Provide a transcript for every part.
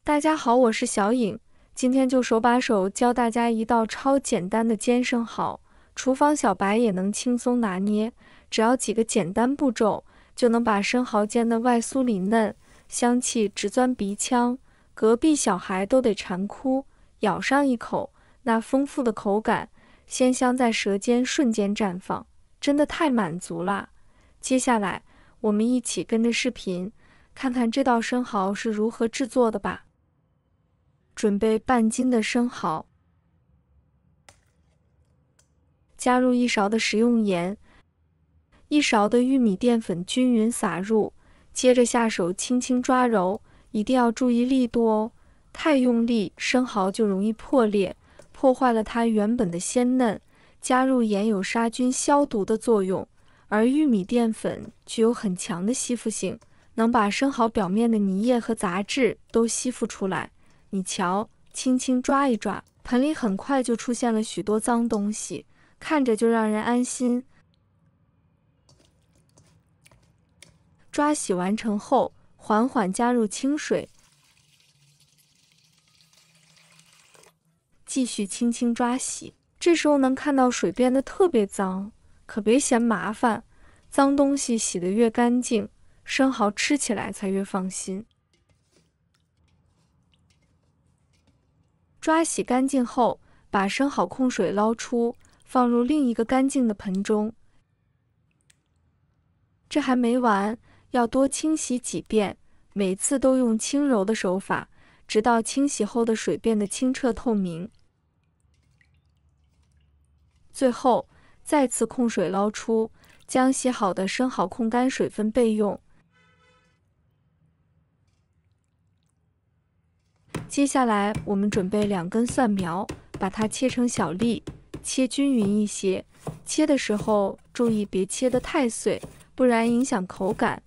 大家好，我是小颖，今天就手把手教大家一道超简单的煎生蚝，厨房小白也能轻松拿捏，只要几个简单步骤，就能把生蚝煎得外酥里嫩，香气直钻鼻腔，隔壁小孩都得馋哭，咬上一口，那丰富的口感，鲜香在舌尖瞬间绽放，真的太满足啦！接下来，我们一起跟着视频，看看这道生蚝是如何制作的吧。准备半斤的生蚝，加入1勺的食用盐，1勺的玉米淀粉均匀撒入，接着下手轻轻抓揉，一定要注意力度哦，太用力，生蚝就容易破裂，破坏了它原本的鲜嫩。加入盐有杀菌消毒的作用，而玉米淀粉具有很强的吸附性，能把生蚝表面的泥液和杂质都吸附出来。你瞧，轻轻抓一抓，盆里很快就出现了许多脏东西，看着就让人安心。抓洗完成后，缓缓加入清水，继续轻轻抓洗。这时候能看到水变得特别脏，可别嫌麻烦，脏东西洗得越干净，生蚝吃起来才越放心。抓洗干净后，把生蚝控水捞出，放入另一个干净的盆中。这还没完，要多清洗几遍，每次都用轻柔的手法，直到清洗后的水变得清澈透明。最后，再次控水捞出，将洗好的生蚝控干水分备用。接下来，我们准备2根蒜苗，把它切成小粒，切均匀一些。切的时候注意别切得太碎，不然影响口感。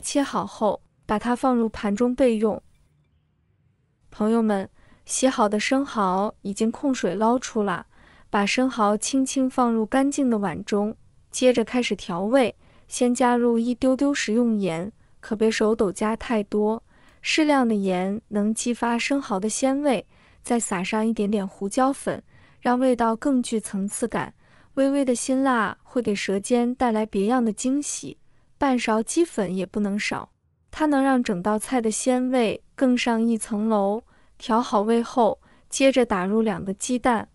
切好后，把它放入盘中备用。朋友们，洗好的生蚝已经控水捞出了，把生蚝轻轻放入干净的碗中。接着开始调味，先加入一丢丢食用盐，可别手抖加太多，适量的盐能激发生蚝的鲜味，再撒上一点点胡椒粉，让味道更具层次感。微微的辛辣会给舌尖带来别样的惊喜，半勺鸡粉也不能少，它能让整道菜的鲜味更上一层楼。调好味后，接着打入2个鸡蛋，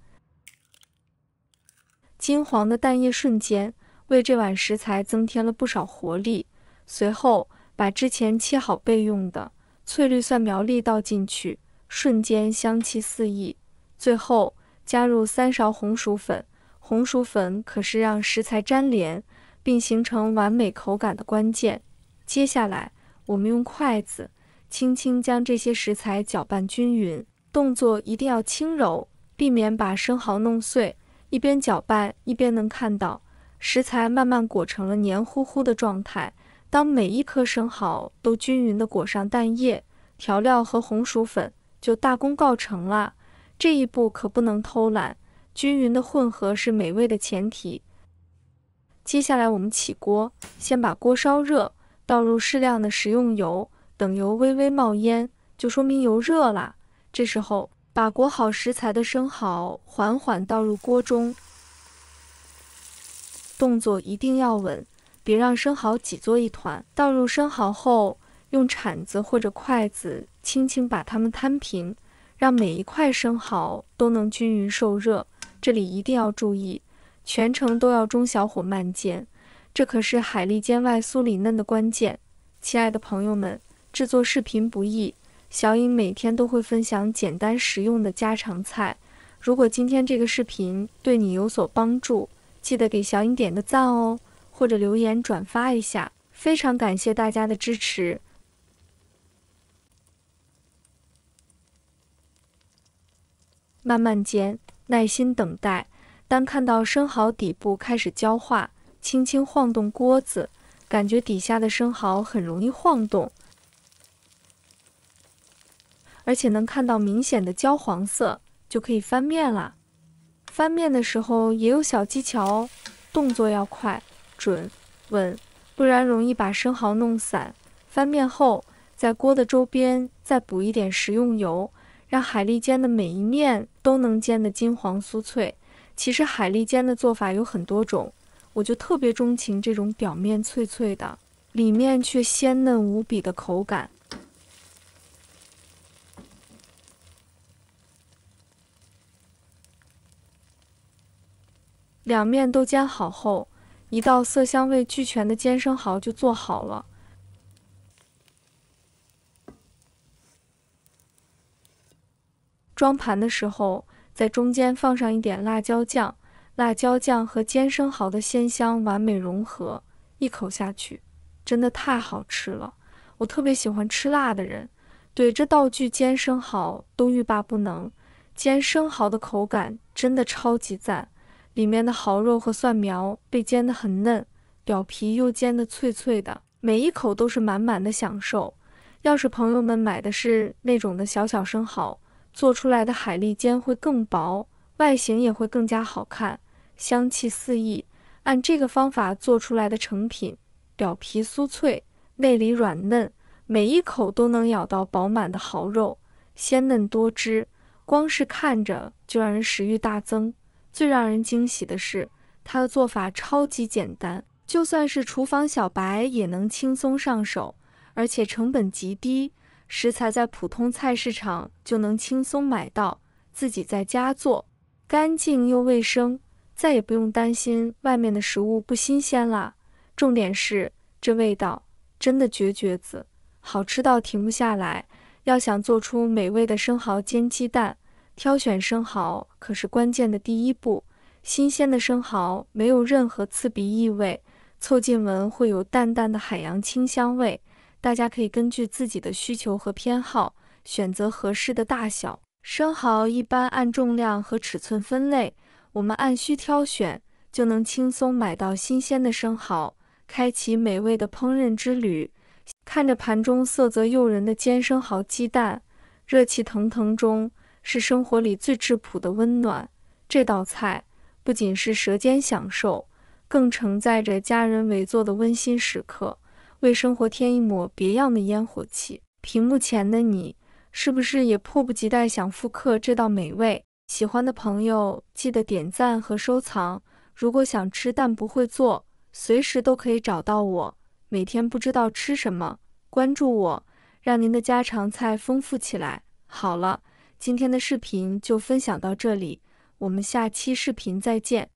金黄的蛋液瞬间为这碗食材增添了不少活力。随后，把之前切好备用的翠绿蒜苗粒倒进去，瞬间香气四溢。最后，加入3勺红薯粉，红薯粉可是让食材粘连并形成完美口感的关键。接下来，我们用筷子轻轻将这些食材搅拌均匀，动作一定要轻柔，避免把生蚝弄碎。一边搅拌，一边能看到食材慢慢裹成了黏糊糊的状态。当每一颗生蚝都均匀地裹上蛋液、调料和红薯粉，就大功告成了。这一步可不能偷懒，均匀的混合是美味的前提。接下来我们起锅，先把锅烧热，倒入适量的食用油，等油微微冒烟，就说明油热了。这时候，把裹好食材的生蚝缓缓倒入锅中，动作一定要稳，别让生蚝挤作一团。倒入生蚝后，用铲子或者筷子轻轻把它们摊平，让每一块生蚝都能均匀受热。这里一定要注意，全程都要中小火慢煎，这可是海蛎煎外酥里嫩的关键。亲爱的朋友们，制作视频不易，小颖每天都会分享简单实用的家常菜。如果今天这个视频对你有所帮助，记得给小颖点个赞哦，或者留言转发一下，非常感谢大家的支持。慢慢煎，耐心等待，当看到生蚝底部开始焦化，轻轻晃动锅子，感觉底下的生蚝很容易晃动，而且能看到明显的焦黄色，就可以翻面了。翻面的时候也有小技巧哦，动作要快、准、稳，不然容易把生蚝弄散。翻面后，在锅的周边再补一点食用油，让海蛎煎的每一面都能煎得金黄酥脆。其实海蛎煎的做法有很多种，我就特别钟情这种表面脆脆的，里面却鲜嫩无比的口感。两面都煎好后，一道色香味俱全的煎生蚝就做好了。装盘的时候，在中间放上一点辣椒酱，辣椒酱和煎生蚝的鲜香完美融合，一口下去，真的太好吃了。我特别喜欢吃辣的人，对这道具煎生蚝都欲罢不能。煎生蚝的口感真的超级赞。里面的蚝肉和蒜苗被煎得很嫩，表皮又煎得脆脆的，每一口都是满满的享受。要是朋友们买的是那种的小生蚝，做出来的海蛎煎会更薄，外形也会更加好看，香气四溢。按这个方法做出来的成品，表皮酥脆，内里软嫩，每一口都能咬到饱满的蚝肉，鲜嫩多汁，光是看着就让人食欲大增。最让人惊喜的是，它的做法超级简单，就算是厨房小白也能轻松上手，而且成本极低，食材在普通菜市场就能轻松买到，自己在家做，干净又卫生，再也不用担心外面的食物不新鲜啦。重点是，这味道真的绝绝子，好吃到停不下来。要想做出美味的生蚝煎鸡蛋，挑选生蚝可是关键的第一步。新鲜的生蚝没有任何刺鼻异味，凑近闻会有淡淡的海洋清香味。大家可以根据自己的需求和偏好，选择合适的大小。生蚝一般按重量和尺寸分类，我们按需挑选，就能轻松买到新鲜的生蚝，开启美味的烹饪之旅。看着盘中色泽诱人的煎生蚝鸡蛋，热气腾腾中是生活里最质朴的温暖。这道菜不仅是舌尖享受，更承载着家人围坐的温馨时刻，为生活添一抹别样的烟火气。屏幕前的你，是不是也迫不及待想复刻这道美味？喜欢的朋友记得点赞和收藏。如果想吃但不会做，随时都可以找到我。每天不知道吃什么，关注我，让您的家常菜丰富起来。好了，今天的视频就分享到这里，我们下期视频再见。